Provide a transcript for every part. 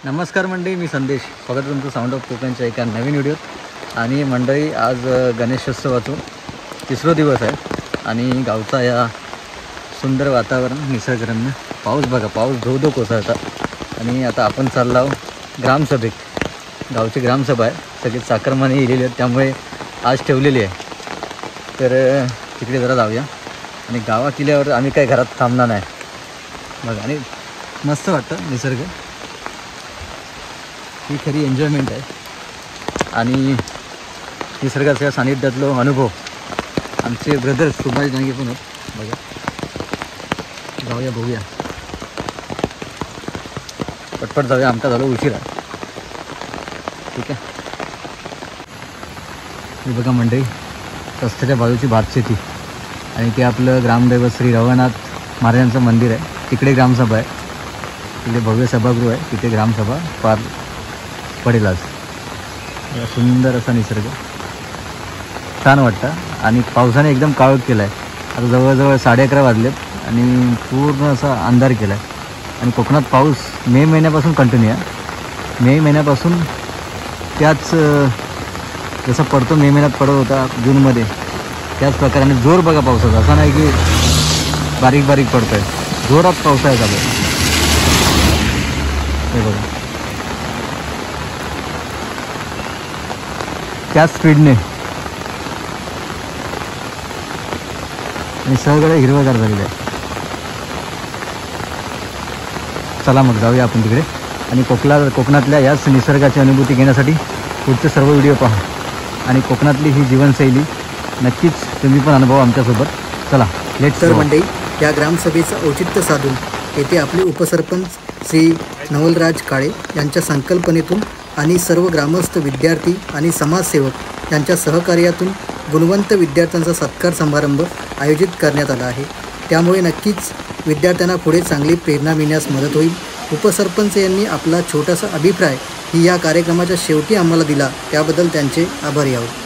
नमस्कार मंडळी, मी संदेश. स्वागत आहे तुमचं साऊंड ऑफ कोकणच्या एका नवीन व्हिडिओत. आणि मंडळी, आज गणेशोत्सवाचा तिसरा दिवस आहे आणि गावचा या सुंदर वातावरण, निसर्गरम्य, पाऊस बघा, पाऊस धो धो कोसळता. आणि आता आपण चाललो आहोत ग्रामसभेत. गावची ग्रामसभा आहे, सगळे चाकरमाने येलेले आहेत, त्यामुळे आज ठेवलेली आहे. तर तिकडे जरा जाऊया. आणि गावा किल्ल्यावर आम्ही काही घरात थांबणार नाही बघा. आणि मस्त वाटतं निसर्ग, ही खरी एन्जॉयमेंट आहे. आणि निसर्गाच्या सानिध्यातलो अनुभव आमचे ब्रदर सुभाष डांगे पण आहेत बघा. जाऊया, बघूया, पटपट जाऊया, आमचा झालो उशिरा. ठीक आहे. हे बघा मंडळी, रस्त्याच्या बाजूची भातशेती आणि ते आपलं ग्रामदैवत श्री रवनाथ महाराजांचं मंदिर आहे. तिकडे ग्रामसभा आहे, तिकडे भव्य सभागृह आहे, तिथे ग्रामसभा पार पडेल आज. सुंदर असा निसर्ग, छान वाटतं. आणि पावसाने एकदम काळोख केला आहे. आता जवळजवळ 11:30 वाजलेत आणि पूर्ण असा अंधार केला आहे. आणि कोकणात पाऊस मे महिन्यापासून कंटिन्यू आहे. मे महिन्यापासून त्याच जसा पडतो, मे महिन्यात पडत होता जूनमध्ये, त्याच प्रकाराने जोर बघा पावसाचा. असा नाही की बारीक बारीक पडतो आहे, जोरात पावसाळा चालू आहे. हे बघा, त्याच स्पीडने. आणि सगळं हिरवगार झालेलं आहे. चला मग जाऊया आपण तिकडे. आणि कोकणातल्या याच निसर्गाची अनुभूती घेण्यासाठी पुढचे सर्व व्हिडिओ पहा. आणि कोकणातली ही जीवनशैली नक्कीच तुम्ही पण अनुभवा आमच्यासोबत. चला लेट्स. तर मंडळी, या ग्रामसभेचं औचित्य साधून येथे आपले उपसरपंच श्री नवलराज काळे यांच्या संकल्पनेतून आणि सर्व ग्रामस्थ, विद्यार्थी आणि समाजसेवक यांच्या सहकार्यातून गुणवंत विद्यार्थ्यांचा सत्कार समारंभ आयोजित करण्यात आला आहे. त्यामुळे नक्कीच विद्यार्थ्यांना पुढे चांगली प्रेरणा मिळण्यास मदत होईल. उपसरपंच यांनी आपला छोटासा अभिप्राय ही या कार्यक्रमाच्या शेवटी आम्हाला दिला, त्याबद्दल त्यांचे आभारी आहोत.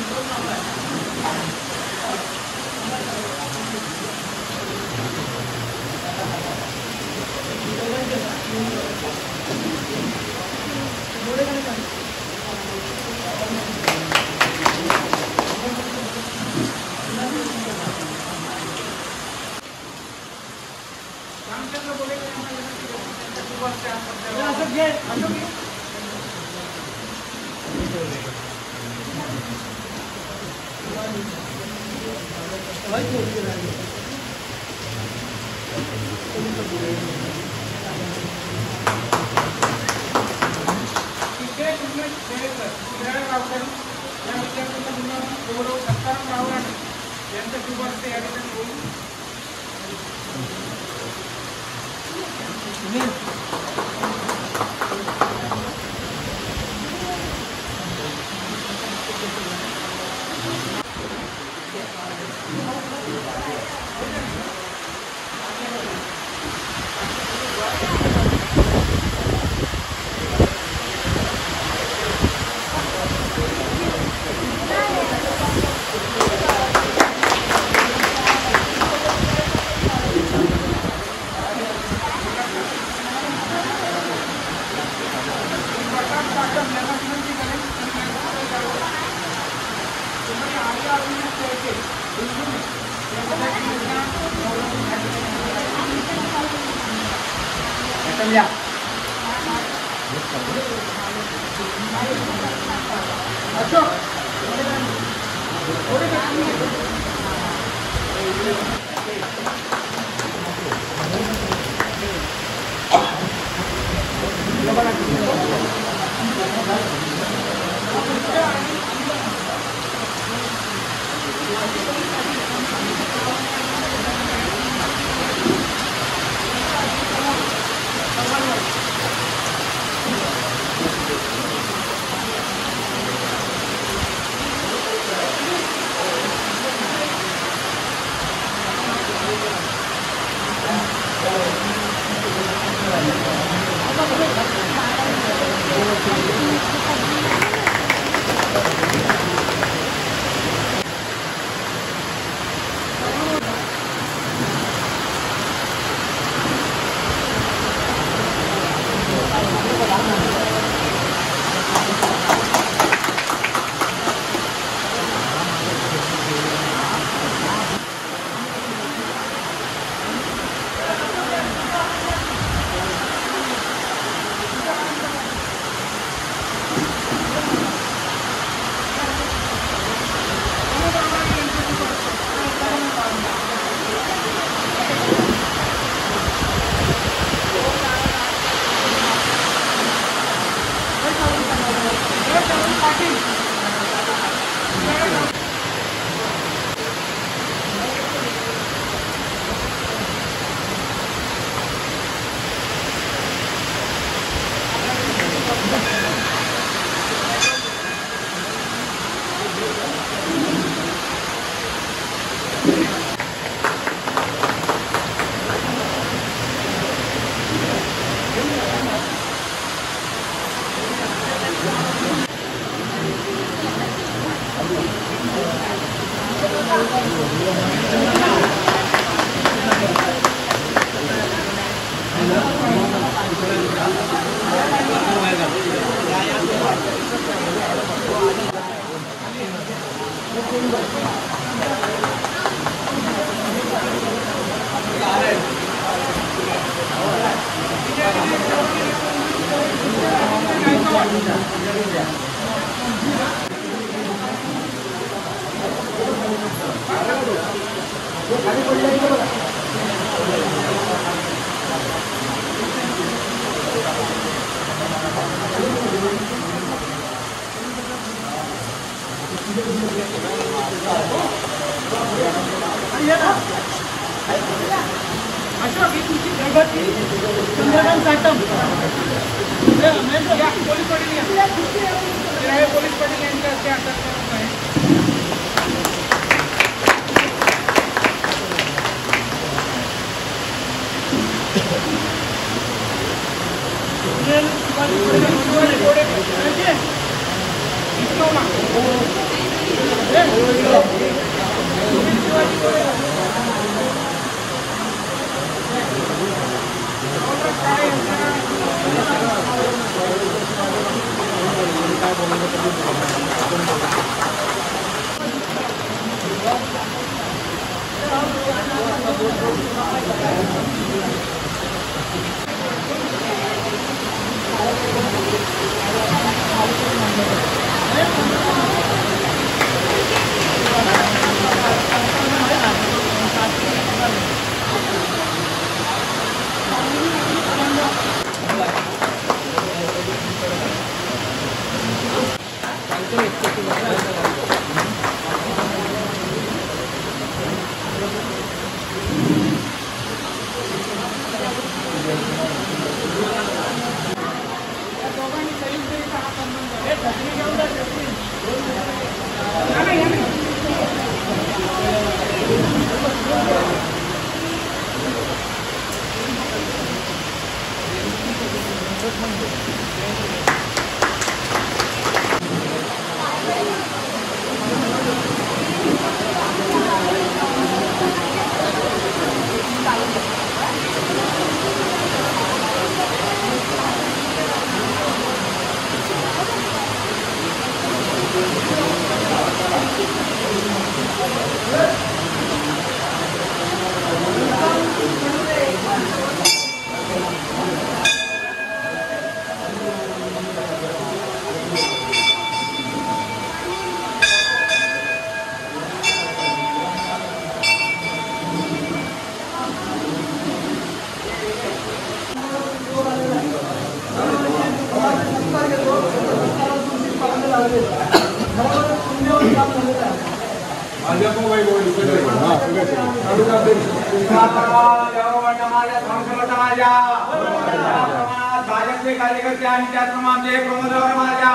भाजपचे कार्यकर्ते आणि त्याचप्रमाणे प्रमोदवर माझ्या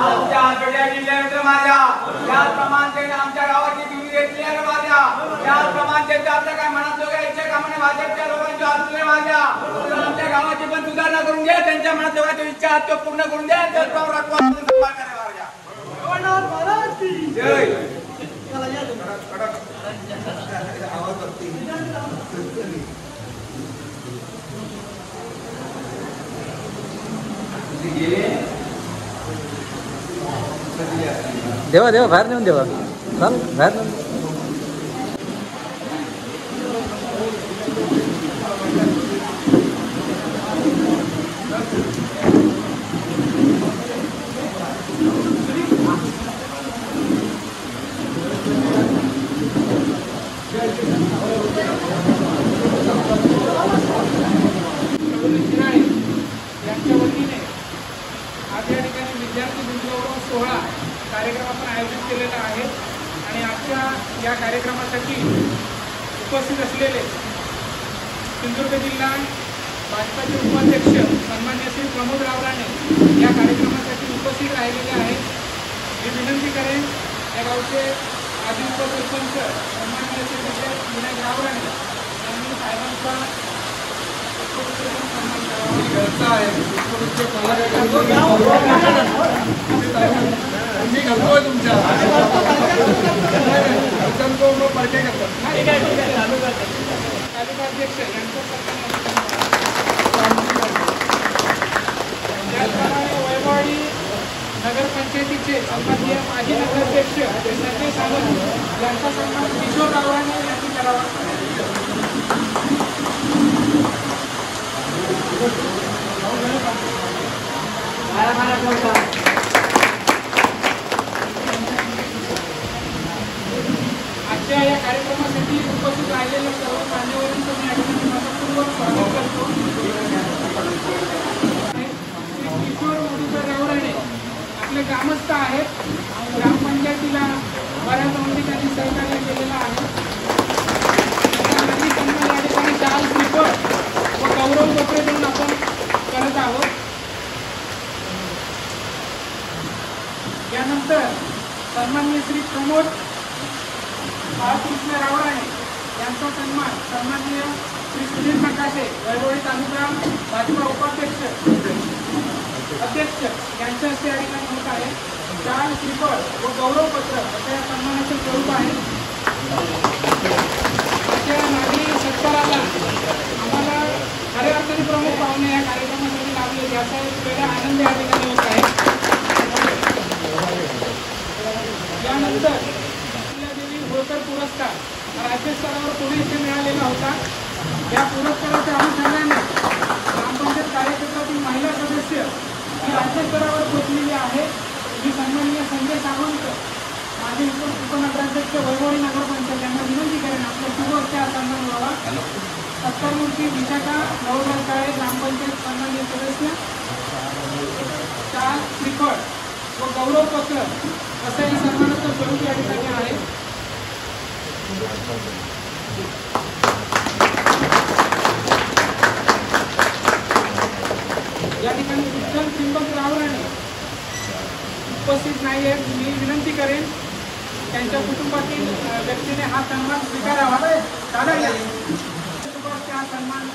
आमच्या पेट्या जिल्ह्यात माझ्या त्याचप्रमाणे आमच्या गावाची तुम्ही घेतली माझ्या त्याचप्रमाणे आपल्या काय मनात जो काय इच्छा कामाने भाजपच्या लोकांच्या हातून माझ्या आमच्या गावाची पण सुधारणा करून घ्या त्यांच्या मनात जो काय इच्छा तो पूर्ण करून द्या त्याचप्रमाणे राखवा जय देवा देवा बाहेर नेऊन देवा चाल बाहेर नेऊन यांच्या वतीने आज या ठिकाणी विद्यार्थी बिंदूगौरव सोहळा कार्यक्रम आपण आयोजित केलेला आहे आणि आजच्या या कार्यक्रमासाठी उपस्थित असलेले सिंधुदुर्ग जिल्हा भाजपाचे उपाध्यक्ष सन्मान्य श्री प्रमोद रावराणे या कार्यक्रमासाठी उपस्थित राहिलेले आहेत. मी विनंती करेन या गावचे आदी उपसरपंच सन्मान्य श्री विनायक रावराणे यांनी साहेबांचा सन्मान करावा. तालुकाध्यक्ष यांचं त्याचप्रमाणे वैभववाडी नगरपंचायतीचे सन्माननीय माजी नगराध्यक्ष संजय सावंत यांचा सन्मान किशोर रावराणे यांनी करावा. आजच्या या कार्यक्रमासाठी उपस्थित राहिलेल्या सर्व मान्यवरांचं मी मनपूर्वक स्वागत करतो. किशोर मधुकर रावराणे आपले ग्रामस्थ आहेत. ग्रामपंचायतीला बऱ्याच त्यांनी सहकार्य केलेलं आहे. त्यांना सन्मान या ठिकाणी शाल श्रीफळ व गौरव पत्र देऊन आपण करत आहोत. यानंतर सन्माननीय श्री प्रमोद बाळकृष्ण रावराणे यांचा सन्मान सन्माननीय श्री सुनील प्रकाशे वैभववाडी तालुका भाजपा उपाध्यक्ष अध्यक्ष यांच्या हस्ते या ठिकाणी होत आहे. शाल श्रीफळ व गौरवपत्र असं या सन्मानाचे स्वरूप आहे. अशा नागरी सत्काराला आम्हाला खऱ्या अर्थाने प्रमुख पाहुणे या कार्यक्रमासाठी लाभले याचा एक वेगळा आनंद या ठिकाणी होत आहे. यानंतर देवी होळकर पुरस्कार राज्य स्तरावर पुणे येथे मिळालेला होता. या पुरस्काराच्या अनुषंगाने ग्रामपंचायत कार्यक्षेत्रातील महिला सदस्य ही राज्य स्तरावर पोहोचलेली आहे. मी सन्माननीय संजय सावंत माजी उपनगराध्यक्ष वैभववाडी नगरपंचायत यांना विनंती करेन आपल्या शुभ हस्ते हा सन्मान व्हावा. सत्कारमूर्ती विशाखा नवलराज काळे ग्रामपंचायत सन्माननीय सदस्य शाल श्रीफळ व गौरवपत्र असं या सन्मानाचं स्वरूप या ठिकाणी आहे. या ठिकाणी विठ्ठल त्रिंबक रावराणे उपस्थित नाही आहेत. मी विनंती करेन त्यांच्या कुटुंबातील व्यक्तीने हा सन्मान स्वीकारावा. दादा हा सन्मान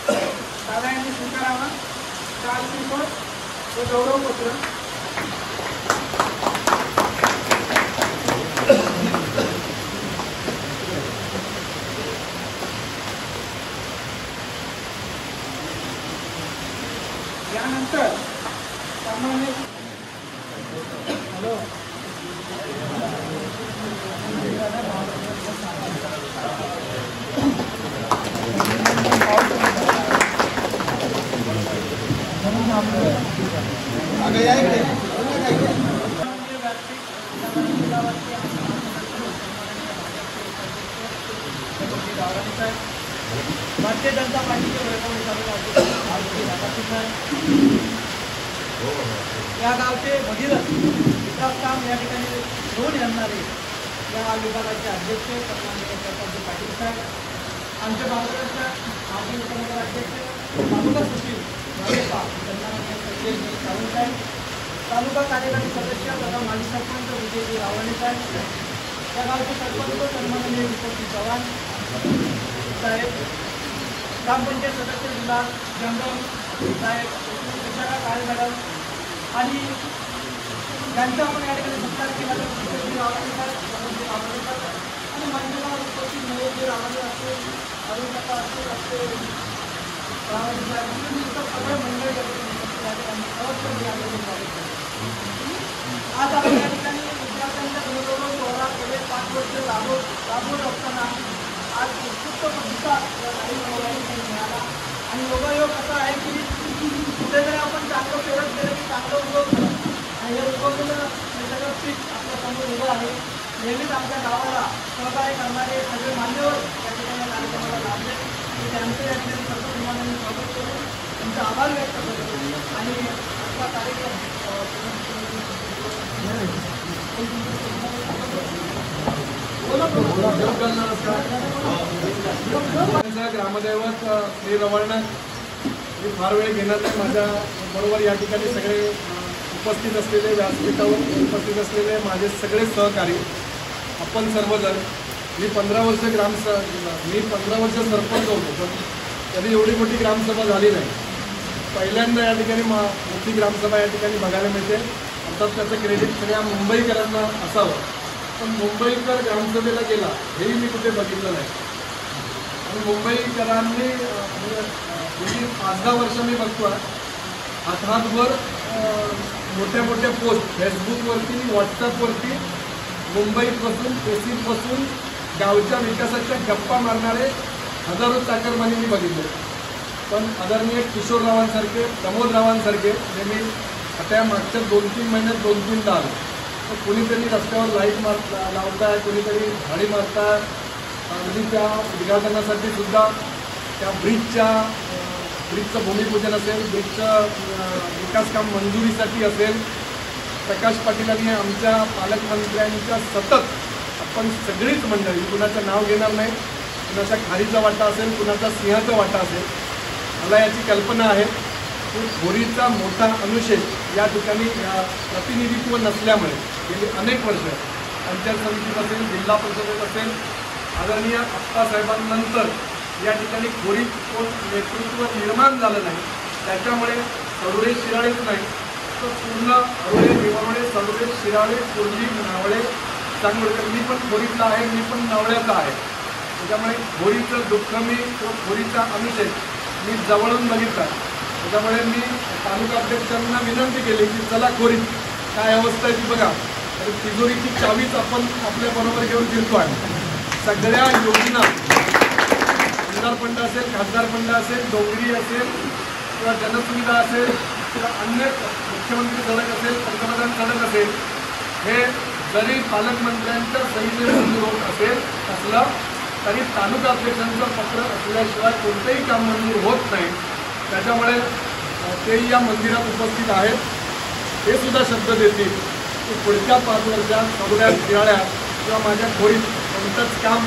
दादा यांनी स्वीकारावा. शाल श्रीफळ व गौरवपत्र. यानंतर सामान्य भारतीय जनता पार्टीचे या गावचे भगीरथ विकास काम या ठिकाणी घेऊन येणारे या विभागाचे अध्यक्ष सन्माननीय प्रकाश पाटील साहेब, आमच्या भागाच्या माजी उपनगराध्यक्ष तालुका सचिव सन्माननीय संजय सावंत साहेब, तालुका कार्यकारी सदस्य तथा माजी सरपंच विजयजी रावणे साहेब, या गावचे सरपंच सन्माननीय विश्वजी चव्हाण साहेब, ग्रामपंचायत सदस्य जिल्हा जंगम साहेब, विशाखा काळे मॅडम आणि ज्यांचा आपण या ठिकाणी सत्कार केला तर विश्वजी रावणे साहेब, आणि मंडळावर उपस्थित नियोजी रावणे असेल, अरुण काका असेल, सगळे मंडळ आज आपण या ठिकाणी विद्यार्थ्यांच्या गुणगौरव सोहळा गेले 5 वर्ष राबवत असताना आज उत्कृष्ट प्रतिसाद मिळाला. आणि योगायोग असा आहे की कुठेतरी आपण चांगलं पेरत केलं की चांगलं उगवतं आणि हे उगवलेलं सगळं पीक आपल्या समोर उभं आहे. नेहमीच आमच्या गावाला सहकार्य करणारे सगळे मान्यवर या ठिकाणी कार्यक्रमाला लाभले. त्यांचं या ठिकाणी सर्व निर्माणांनी स्वागत करून त्यांचा आभार व्यक्त करतो आणि आजचा कार्यक्रम ग्रामदैवत श्री रवळनाथ मी फार वेळ घेणार नाही. माझ्या बरोबर या ठिकाणी सगळे उपस्थित असलेले, व्यासपीठावर उपस्थित असलेले माझे सगळे सहकारी, आपण सर्वजण. मी 15 वर्ष सरपंच होतो, पण कधी एवढी मोठी ग्रामसभा झाली नाही. पहिल्यांदा या ठिकाणी मोठी ग्रामसभा या ठिकाणी बघायला मिळते. अर्थात त्याचं क्रेडिट सगळ्या मुंबईकरांना असावं, पण मुंबईकर ग्रामसभेला गेला हेही मी कुठे बघितलं नाही. आणि मुंबईकरांनी गेली 5-10 वर्ष मी बघतो हातभर मोठ्या मोठ्या पोस्ट फेसबुकवरती, व्हॉट्सअपवरती मुंबईपासून, एसीपासून गावच्या विकासाच्या गप्पा मारणारे हजारो चाकरमानी मी बघितले. पण आदरणीय किशोररावांसारखे, प्रमोदरावांसारखे मी आता या मागच्या 2-3 महिन्यात 2-3दा आलो. तर कोणीतरी रस्त्यावर लाईट लावताय, कोणीतरी झाडी मारताय. अगदी त्या उद्घाटनासाठी सुद्धा त्या ब्रिजचं भूमिपूजन असेल, ब्रिजचं विकासकाम मंजुरीसाठी असेल, प्रकाश पाटीलांनी आमच्या पालकमंत्र्यांच्या सतत आपण सगळीच मंडळी, कुणाचं नाव घेणार नाही, कुणाच्या खारीचा वाटा असेल, कुणाचा सिंहाचा वाटा असेल, मला याची कल्पना आहे की भोरीचा मोठा अनुशेष या ठिकाणी प्रतिनिधित्व नसल्यामुळे गेली अनेक वर्ष पंचायत समितीत असेल, जिल्हा परिषदेत असेल, आदरणीय आप्पासाहेबांनंतर या ठिकाणी खोरीत कोण नेतृत्व निर्माण झालं नाही. त्याच्यामुळे सरोडे शिराळेच नाही तर पूर्ण अरोळे, निवरोळे, सरोडे, शिराळे, कोल्ही, नावळे, चांगोडकर, मी पण खोरीतला आहे, मी पण नावळ्याचा आहे. त्याच्यामुळे खोरीचं दुःख मी खोरीचा अनुशेष मी जवळून बघितला. त्याच्यामुळे मी तालुका अध्यक्षांना विनंती केली की चला खोरीत काय अवस्था आहे ती बघा. तर तिजोरीची चावीच आपण आपल्याबरोबर घेऊन फिरतो आहे. सगळ्या योजना, आमदार फंड असेल, खासदार फंड असेल, डोंगरी असेल किंवा जनसुविधा असेल किंवा अन्य मुख्यमंत्री सडक असेल, पंतप्रधान सडक असेल, हे जरी पालकमंत्र्यांच्या सहीने मंजूर होत असेल असलं तरी तालुका अध्यक्षांचं पत्र असल्याशिवाय कोणतंही काम मंजूर होत नाही. त्याच्यामुळे तेही या मंदिरात उपस्थित आहेत. हे सुद्धा शब्द देतील की पुढच्या 5 वर्षात सगळ्या शिराळ्यात किंवा माझ्या खोरीत कोणतंच काम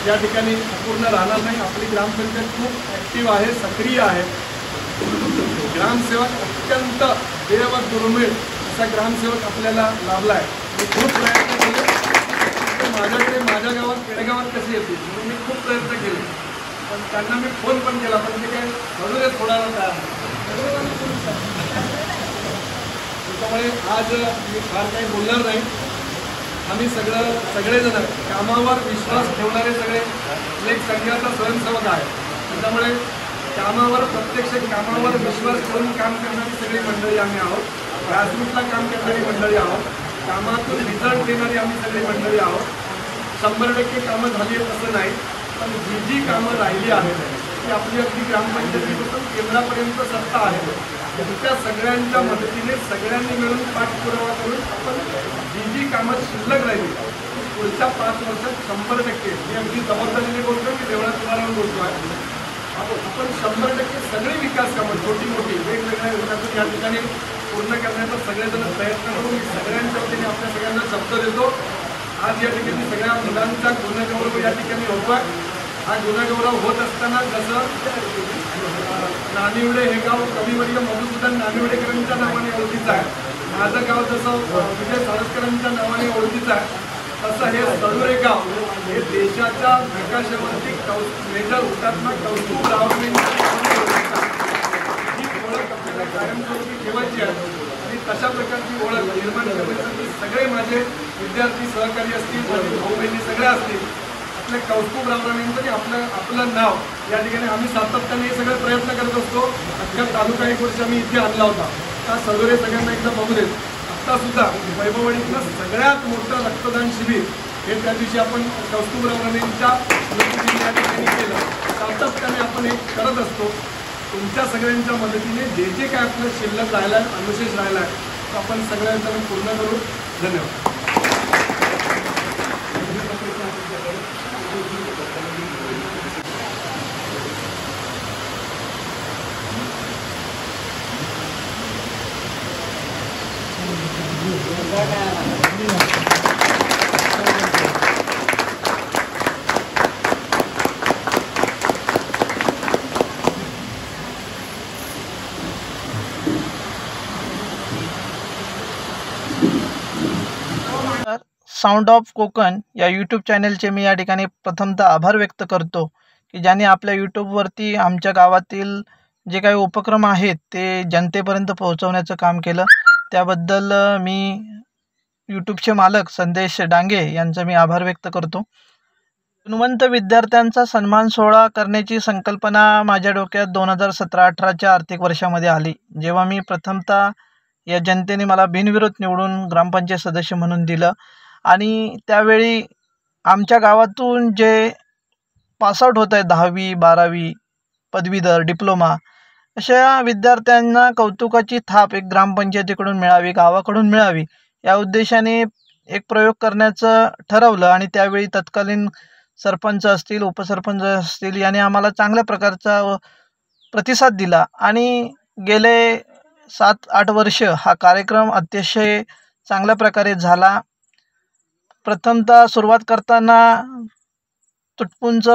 या ठिकाणी अपूर्ण राहणार नाही. आपली ग्रामपंचायत खूप ॲक्टिव्ह आहे, सक्रिय आहे. ग्रामसेवक अत्यंत देव दुर्मिळ असा ग्रामसेवक आपल्याला लाभला आहे. मी खूप प्रयत्न केले, माझ्याकडे माझ्या गावात, खेडेगावात कसे येतील म्हणून मी खूप प्रयत्न केले. पण त्यांना मी फोन पण केला, पण ते काय म्हणून थोडा तयार नाही. त्याच्यामुळे आज मी फार काही बोलणार नाही. आम्ही सगळेजण कामावर विश्वास ठेवणारे सगळे एक संघाचा स्वयंसेवक आहे. त्याच्यामुळे कामावर, प्रत्यक्ष कामावर विश्वास ठेवून काम करणारी सगळी मंडळी आम्ही आहोत. ग्रासरूटला काम करणारी मंडळी आहोत. कामातून रिझल्ट देणारी आम्ही सगळी मंडळी आहोत. 100% कामं झाली आहेत असं नाही, पण जी कामं राहिली आहेत ती आपली अगदी ग्रामपंचायतीपासून केंद्रापर्यंत सत्ता आहे. त्या सगळ्यांच्या मदतीने सगळ्यांनी मिळून पाठपुरावा करून आपण जी कामं शिल्लक राहिली पुढच्या 5 वर्षात 100%, मी अगदी जबाबदारीने बोलतो की देवळात उभारावर बोलतो आहे, आपण 100% सगळी विकास कामं छोटी मोठी वेगवेगळ्या योजनातून या ठिकाणी पूर्ण करण्याचा सगळेजण प्रयत्न करून मी सगळ्यांच्या वतीने आपल्या सगळ्यांना शब्द देतो. आज या ठिकाणी सगळ्या मुलांचा गुणगौरव या ठिकाणी होतो आहे. हा गुणगौरव होत असताना जसं नानिवडे हे गाव कविवर्य मधुसूदन नानिवडेकरांच्या नावाने ओळखीचं आहे, माझं गाव जसं विजय साळसकरांच्या नावाने ओळखीचं आहे, तसं हे सडुरे गाव हे देशाच्या विकासावरती मेजर हुतात्मा कौस्तुभरावांची ओळख आपल्याला कायमस्वरूपी ठेवायची आहे. आणि तशा प्रकारची ओळख निर्माण करण्यासाठी सगळे माझे विद्यार्थी सहकारी असतील, माझे भाऊ बहिणी सगळे असतील, आपल्या कौस्तुभरावांनी आपलं नाव या ठिकाणी आम्ही सातत्याने हे सगळे प्रयत्न करत असतो. अख्खा तालुका एक वर्ष आम्ही इथे आणला होता. हा सगळे सगळ्यांना एकदा बघू देत. आत्तासुद्धा वैभववाडीतलं सगळ्यात मोठं रक्तदान शिबिर हे त्या दिवशी आपण कौस्तुभरावांच्या स्मृतीदिनी या ठिकाणी केलं. सातत्याने आपण हे करत असतो. तुमच्या सगळ्यांच्या मदतीने जे जे काय आपलं शिल्लक राहिलं आहे, अनुशेष राहिला आहे, तो आपण सगळ्यांचं पूर्ण करू. धन्यवाद. साऊंड ऑफ कोकण या यूट्यूब चॅनलचे मी या ठिकाणी प्रथमतः आभार व्यक्त करतो की ज्यांनी आपल्या यूट्यूबवरती आमच्या गावातील जे काही उपक्रम आहेत ते जनतेपर्यंत पोहोचवण्याचं काम केलं. त्याबद्दल मी यूट्यूबचे मालक संदेश डांगे यांचा मी आभार व्यक्त करतो. गुणवंत विद्यार्थ्यांचा सन्मान सोहळा करण्याची संकल्पना माझ्या डोक्यात 2017-18च्या आर्थिक वर्षामध्ये आली, जेव्हा मी प्रथमतः या जनतेने मला बिनविरोध निवडून ग्रामपंचायत सदस्य म्हणून दिलं. आणि त्यावेळी आमच्या गावातून जे पासआउट होत आहे 10वी 12वी पदवीधर डिप्लोमा अशा विद्यार्थ्यांना कौतुकाची थाप एक ग्रामपंचायतीकडून मिळावी, गावाकडून मिळावी या उद्देशाने एक प्रयोग करण्याचं ठरवलं. आणि त्यावेळी तत्कालीन सरपंच असतील उपसरपंच असतील याने आम्हाला चांगल्या प्रकारचा प्रतिसाद दिला. आणि गेले 7-8 वर्ष हा कार्यक्रम अतिशय चांगल्या प्रकारे झाला. प्रथमतः सुरुवात करताना तुटपुंज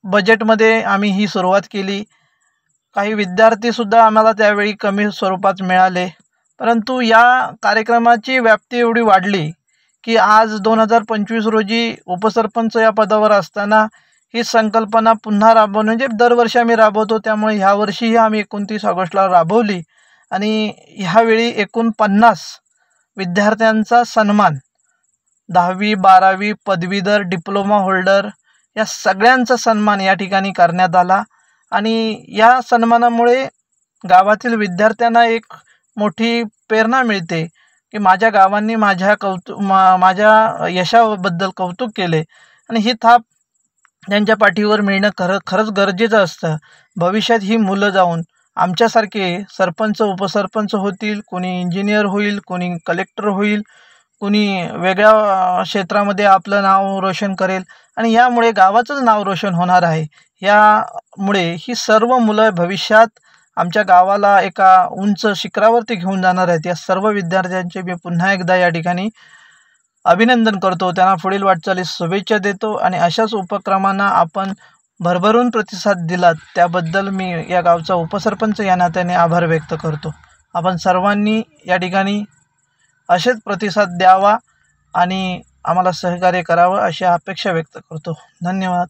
बजेटमध्ये आम्ही ही सुरुवात केली. काही विद्यार्थीसुद्धा आम्हाला त्यावेळी कमी स्वरूपात मिळाले, परंतु या कार्यक्रमाची व्याप्ती एवढी वाढली की आज 2025 रोजी उपसरपंच या पदावर असताना ही संकल्पना पुन्हा राबवणं म्हणजे दरवर्षी आम्ही राबवतो, त्यामुळे ह्या वर्षीही आम्ही 29 ऑगस्टला राबवली. आणि ह्यावेळी एकूण 50 विद्यार्थ्यांचा सन्मान 10वी 12वी पदवीधर डिप्लोमा होल्डर या सगळ्यांचा सन्मान या ठिकाणी करण्यात आला. आणि या सन्मानामुळे गावातील विद्यार्थ्यांना एक मोठी प्रेरणा मिळते की माझ्या गावांनी माझ्या यशाबद्दल कौतुक केले. आणि ही थाप त्यांच्या पाठीवर मिळणं खरंच गरजेचं असतं. भविष्यात ही मुलं जाऊन आमच्यासारखे सरपंच उपसरपंच होतील, कोणी इंजिनियर होईल, कोणी कलेक्टर होईल, कोणी वेगळ्या क्षेत्रामध्ये आपलं नाव रोशन करेल आणि यामुळे गावाचंच नाव रोशन होणार आहे. यामुळे ही सर्व मुलं भविष्यात आमच्या गावाला एका उंच शिखरावरती घेऊन जाणार आहेत. या सर्व विद्यार्थ्यांचे मी पुन्हा एकदा या ठिकाणी अभिनंदन करतो, त्यांना पुढील वाटचालीस शुभेच्छा देतो. आणि अशाच उपक्रमांना आपण भरभरून प्रतिसाद दिलात त्याबद्दल मी या गावचा उपसरपंच या नात्याने आभार व्यक्त करतो. आपण सर्वांनी या ठिकाणी असेच प्रतिसाद द्यावा आणि आम्हाला सहकार्य करावं अशी अपेक्षा व्यक्त करतो. धन्यवाद.